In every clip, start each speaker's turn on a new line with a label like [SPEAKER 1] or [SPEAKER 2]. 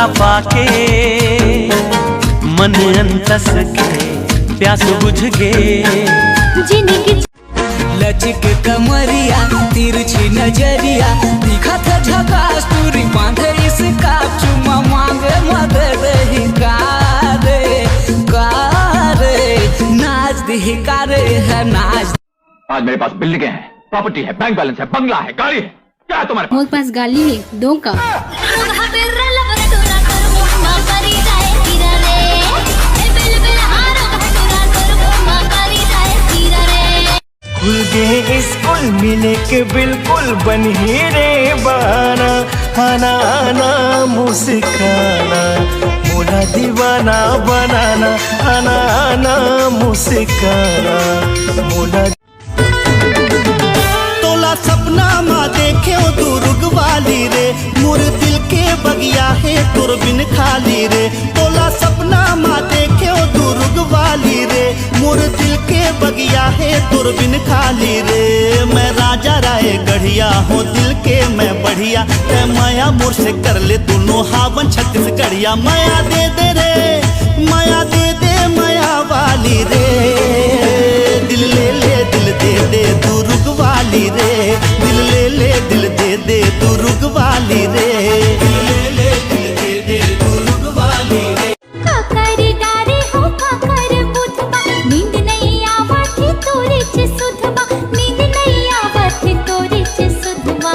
[SPEAKER 1] तोरा पाके मन अंतस के प्यास बुझ गे।
[SPEAKER 2] जिंदगी
[SPEAKER 3] लचक कमरिया तिरछी नजरिया दिखा था झकास पूरी बांधे इसका चुमा मांगे मदद ही कारे नाच दी कारे है नाच।
[SPEAKER 4] आज मेरे पास बिल्डिंगें हैं, प्रॉपर्टी है, बैंक बैलेंस है, बंगला है, गाड़ी है, क्या है तुम्हारे
[SPEAKER 2] मेरे पास गाली है दो का।
[SPEAKER 1] खुल गए स्कूल मिले के बिल्कुल बन ही रे बाना, आना आना मुस्काना मोला दीवाना बनाना, आना आना मुस्काना मोला।
[SPEAKER 5] तोला सपना माँ देखे तू रुगवाली रे, मोर दिल के बगिया है तुर बिन खाली रे। तोला सपना माँ देखे तू रुगवाली रे, मोर दिल के बगिया है तुर बिन खाली रे। मैं राजा राय गढ़िया हूँ दिल के मैं बढ़िया, ते माया मोर से कर ले दोनों हावन छत्तीसगढ़िया। माया दे दे रे माया दे दे माया वाली रे, दिल ले ले दिल दे दे तू रुगवाली रे, दिल ले ले दिल दे दे तू रुगवाली रे, दिल ले ले दिल दे दे तू रुगवाली रे।
[SPEAKER 2] काकर डारे हो काकर बुधबा, नींद नहीं आवत तोरे चे सुधबा, नींद नहीं आवत तोरे चे सुधबा।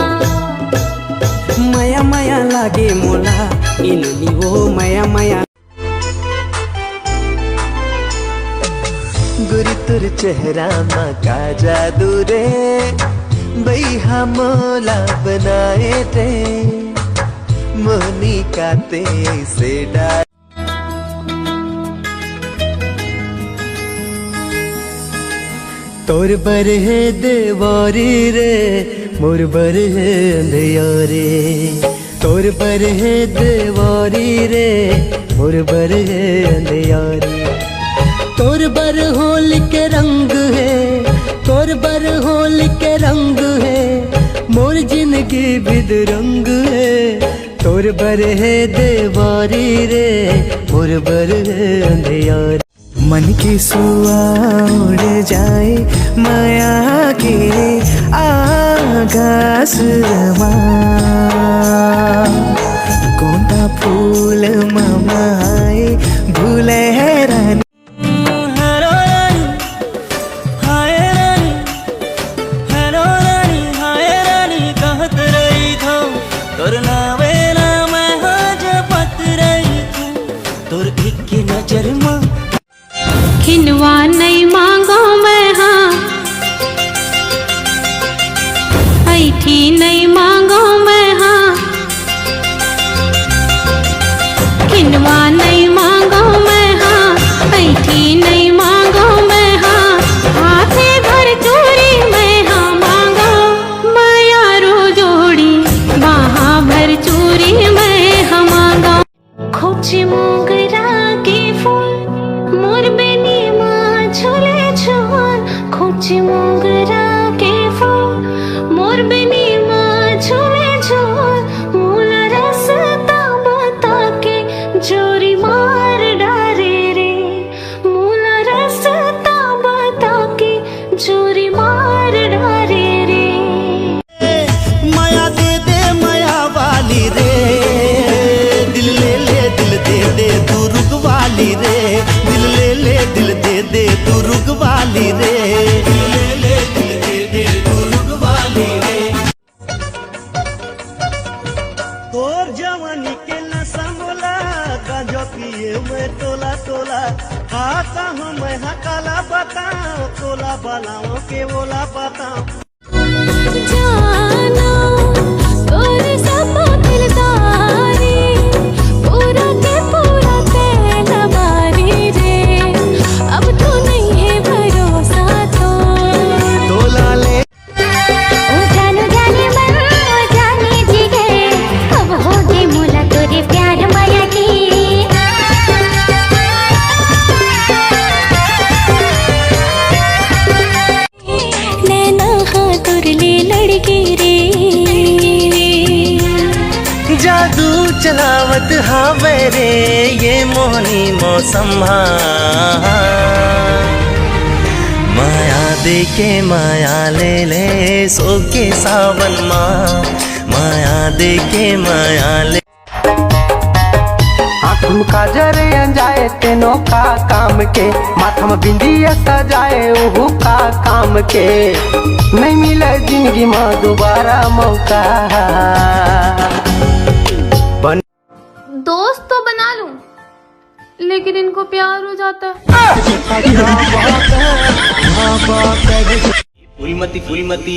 [SPEAKER 3] माया माया लागे मोला इनुनी वो माया माया।
[SPEAKER 1] गुरु तुर चेहरा माँ का जादू रे, बैहा मोला बनाए रे, मोहनी का से डाल। तोर बर है देवारी रे, मोर बर है अंधियारे। तोर बर है देवारी रे, मोर बर है अंधियारे। तोर बर होल के रंग है, तोर बर होल के रंग है, मोर जिंदगी बिदरंग है। तोर बर है देवारी रे, मोर बर है अंधियारे। मन की सुआ उड़ जाए माया के आकाश माँ, कोंटा फूल ममाए भूले रानी।
[SPEAKER 2] खिनवा नहीं मांगो मैं हाँ, ऐठी नहीं मांगो मैं हाँ, खिनवा नहीं मांगो मैं हाँ, ऐठी नहीं मांगो मैं हाँ, हाथे भर चूरी मैं हाँ मांगो, माया रो जोड़ी बाहा भर चूरी मैं हाँ मांगो। खोची मोगरा के फूल मोर बेनी माँ झोले झोल, खोची मोगरा के फूल मोर बेनी माँ झोले झोल। मूला रास्ता बता के जोरी मार डारे रे, मूला रास्ता बता के जोरी मार डारे रे।
[SPEAKER 5] माया दे दे माया वाली रे, दिल ले ले दिल दे दे तू रुगवाली रे, दिल ले ले दिल दे दे तू रुगवाली रे, दिल ले ले दिल दे दे तू रुगवाली रे। तोर जवानी के नशा मोला गांजा पिए मैं तोला तोला, आता हूँ मैं हकाला बताओ, तोला बनाओ के बोला बताओ।
[SPEAKER 2] जाना तोरे सब दिलदारी, पूरा के पूरा तेरा बारी रे, अब तो नहीं है भरोसा तो।
[SPEAKER 1] तोला ले
[SPEAKER 2] ओ जानो जाने मन ओ जाने जिगर, अब होगी मोला तोरे प्यार माया की। नैना हाँ तुर ले लड़के रे,
[SPEAKER 1] जा जादू चलावत हावे रे ये मोहनी मौसम माया दे के माया ले ले सो के सावन माँ माया दे के माया ले
[SPEAKER 6] आँखों काजर अंजाए तेनो का काम के माथम बिंदिया सजाए ओहू का काम के नहीं मिले जिंदगी में दोबारा मौका
[SPEAKER 2] दोस्त तो बना लूं, लेकिन इनको प्यार हो जाता है।
[SPEAKER 3] फूलमती फूलमती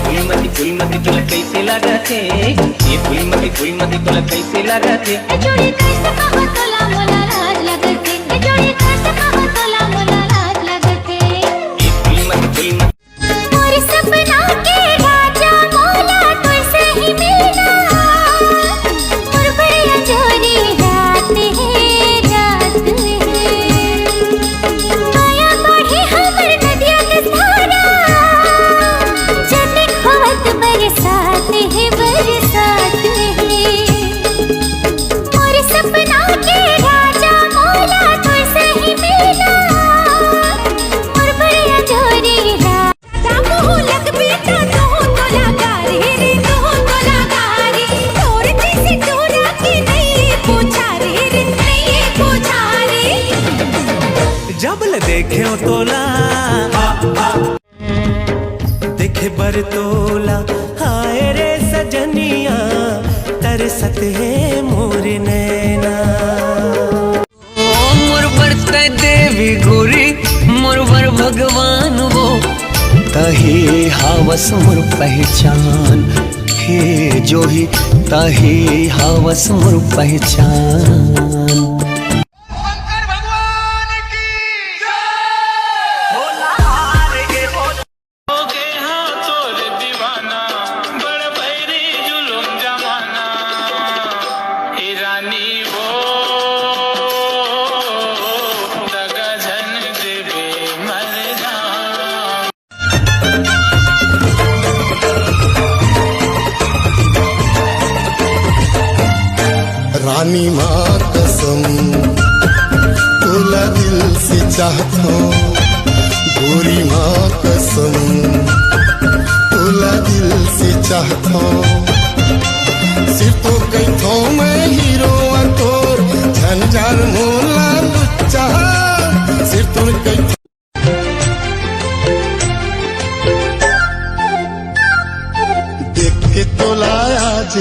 [SPEAKER 3] फूलमती फूलमती तुला कैसे लागते ये फूलमती फूलमती तुला कैसे लागते
[SPEAKER 2] ए जोड़ी कैसे कहो तोला मोला लाज लगते, ए जोड़ी कैसे कहो तोला मोला लाज लगते।
[SPEAKER 3] ये फूलमती फूलमती
[SPEAKER 2] मोर सपना के राजा मोला तुझसे ही मिला मोर बड़ी जोरी रात है रात है माया बढ़ी हमर नदिया के धारा जब खोवत बरसात है बरसात है मोर सपना के राजा मोला तुझसे ही मिला मोर बड़ी जोरी रात रामू लग बेटा तो तोला गारी रे तो तोला गारी तोर कैसे तोरा के नहीं पूछा रे नहीं पूछा रे
[SPEAKER 1] जबल देखे तोला देखे बर तोला हाय रे सजनिया तरसत है मोर नैना मोर बरते देवी गोरी मोर बर भगवान वो तही हावस मोर पहचान हे जो ही तही हावस मोर पहचान
[SPEAKER 7] रानी माँ कसम तोला दिल से चाहता गोरी माँ कसम तोला दिल से चाहता सिर्फ तो कहता मैं हीरो तोर झंझार मोला लुच्चा सिर्फ तो कहता देख के तोला आज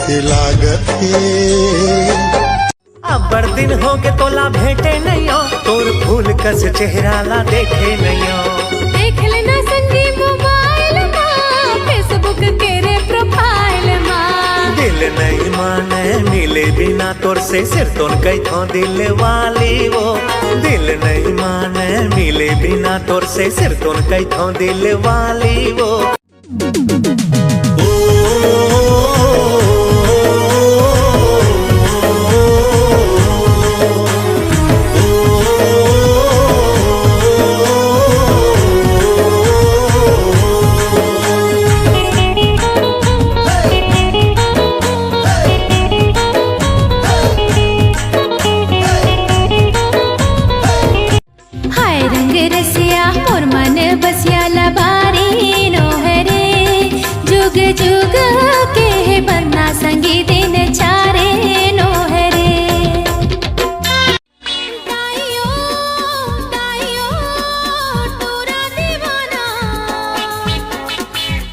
[SPEAKER 7] से लागत
[SPEAKER 1] अब बड़ दिन हो के तोला भेटे नहीं हो तोर फूल कस चेहरा ला देखे नहीं हो
[SPEAKER 2] देख लेना संगी मोबाइल माँ फेसबुक के रे प्रोफाइल माँ
[SPEAKER 1] दिल नहीं माने मिले बिना तोर से सिर तोर कैथो दिल वाली वो दिल नहीं माने मिले बिना तोर से सिर तोर कैथो दिल वाली वो
[SPEAKER 2] हाय रंग रसिया मोर मन बसिया लबारी नोहरे जुग जुग के बरना संगी दिन चारे नोहरे ताइयो ताइयो तोरा दीवाना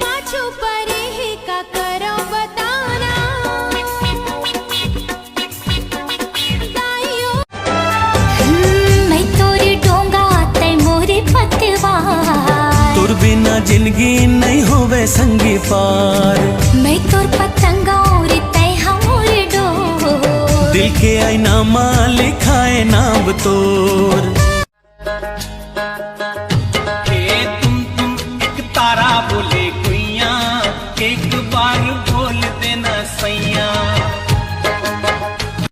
[SPEAKER 2] पाछू परे ही का करो बताना ताइयो मैं तोरे डोंगा तै मोरे पतवार
[SPEAKER 1] तोर बिना जिंदगी नहीं होवे संगी पार
[SPEAKER 2] मैं तोर पतंगा और तै हमोर डोर
[SPEAKER 1] दिल के आईना माँ लिखाए नाम तोर